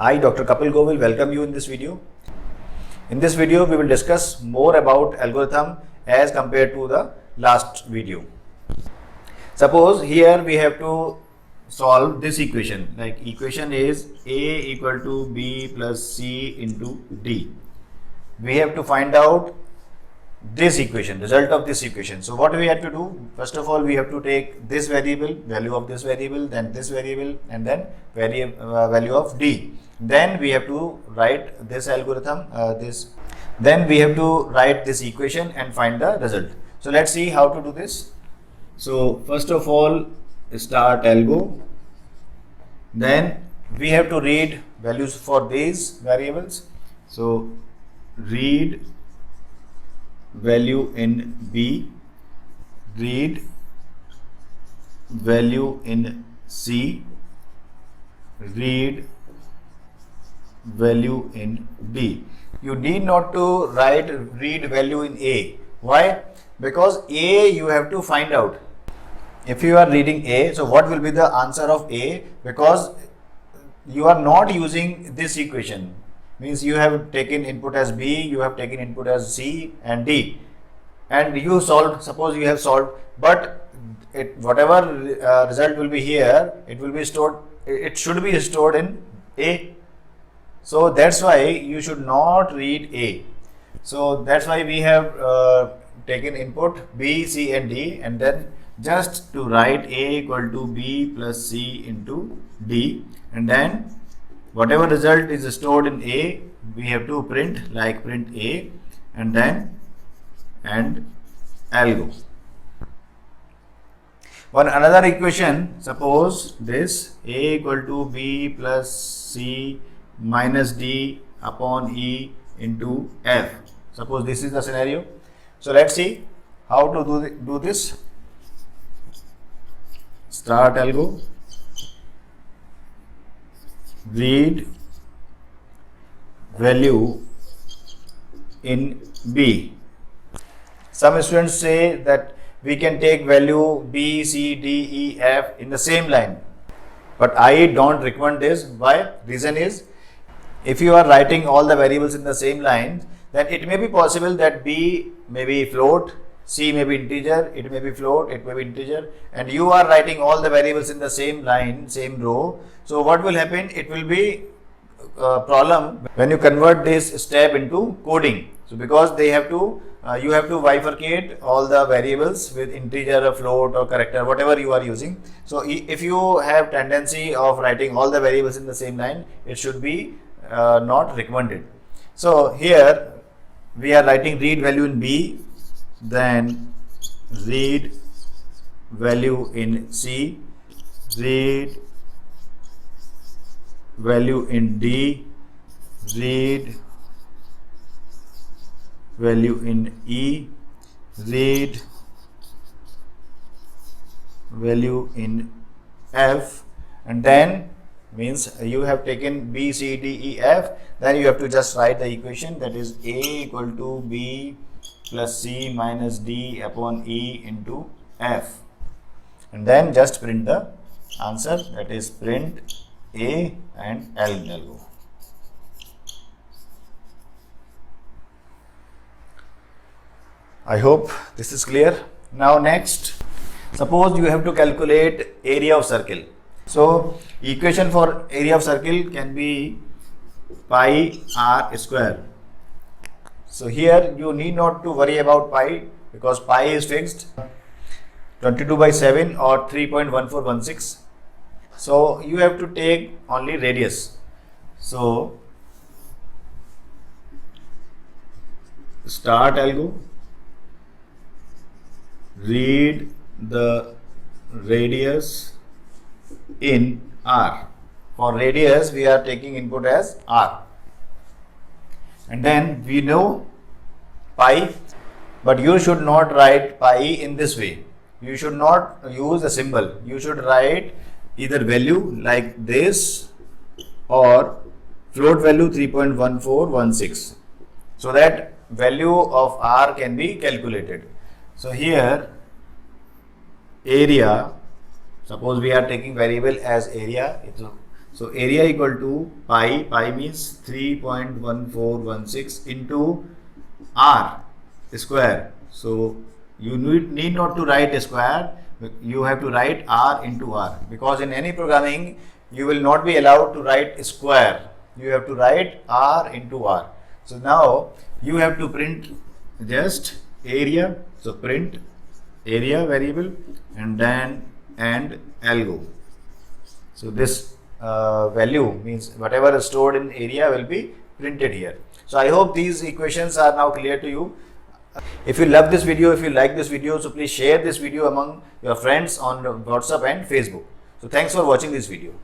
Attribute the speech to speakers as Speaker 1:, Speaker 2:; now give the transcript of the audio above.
Speaker 1: I, Dr. Kapil Govil, welcome you in this video. In this video, we will discuss more about algorithm as compared to the last video. Suppose here we have to solve this equation, like equation is A equal to B plus C into D. We have to find out this equation, result of this equation. So what we have to do, first of all we have to take this variable, value of this variable, then this variable, and then value of D. Then we have to write this algorithm, then we have to write this equation and find the result. So let's see how to do this. So first of all, start algo, then we have to read values for these variables. So read value in B, read value in C, read value in D. You need not to write read value in A. Why? Because A you have to find out. If you are reading A, so what will be the answer of A? Because you are not using this equation. Means you have taken input as B, you have taken input as C and D, and you solved. Suppose you have solved, but whatever result will be here, it will be stored. It should be stored in A. So that's why you should not read A. So that's why we have taken input B, C, and D, and then just to write A equal to B plus C into D, and then whatever result is stored in A, we have to print, like print A, and then and algo. One another equation, suppose this A equal to B plus C minus D upon E into F. Suppose this is the scenario. So let's see how to do this. Start algo, read value in B. Some students say that we can take value B, C, D, E, F in the same line, but I don't recommend this. Why? Reason is, if you are writing all the variables in the same line, then it may be possible that B may be float, C may be integer, it may be float, it may be integer, and you are writing all the variables in the same line, same row. So what will happen? It will be a problem when you convert this step into coding. So because they have to, you have to bifurcate all the variables with integer or float or character, whatever you are using. So if you have tendency of writing all the variables in the same line, it should be not recommended. So here we are writing read value in B, then read value in C, read value in D, read value in E, read value in F, and then means you have taken B, C, D, E, F, then you have to just write the equation, that is A equal to B plus C minus D upon E into F, and then just print the answer, that is print A and algo. I hope this is clear. Now next, suppose you have to calculate area of circle. So equation for area of circle can be pi r square. So here you need not to worry about pi, because pi is fixed, 22 by 7 or 3.1416. So you have to take only radius. So start algo, read the radius in R. For radius we are taking input as R, and then we know pi, but you should not write pi in this way. You should not use a symbol. You should write either value like this or float value 3.1416, so that value of R can be calculated. So here area, suppose we are taking variable as area, So area equal to pi means 3.1416 into r square. So you need not to write a square, you have to write r into r, because in any programming you will not be allowed to write a square, you have to write r into r. So now you have to print just area, so print area variable and then and algo. So this value means whatever is stored in area will be printed here. So I hope these equations are now clear to you. If you love this video, if you like this video, so please share this video among your friends on WhatsApp and Facebook. So thanks for watching this video.